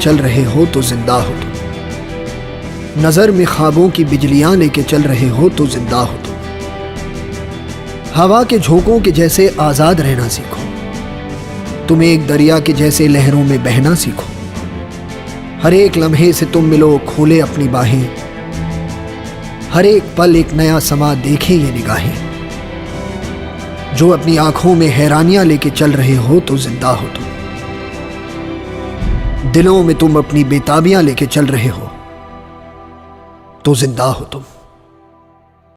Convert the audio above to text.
चल रहे हो तो जिंदा हो तुम। नजर में ख्वाबों की बिजलियां लेके चल रहे हो तो जिंदा हो तुम। हवा के झोंकों के जैसे आजाद रहना सीखो। तुम एक दरिया के जैसे लहरों में बहना सीखो। हर एक लम्हे से तुम मिलो, खोले अपनी बाहें। हर एक पल एक नया समा देखे ये निगाहें। जो अपनी आंखों में हैरानियां लेके चल रहे हो तो जिंदा हो तुम। दिलों में तुम अपनी बेताबियां लेके चल रहे हो तो जिंदा हो तुम।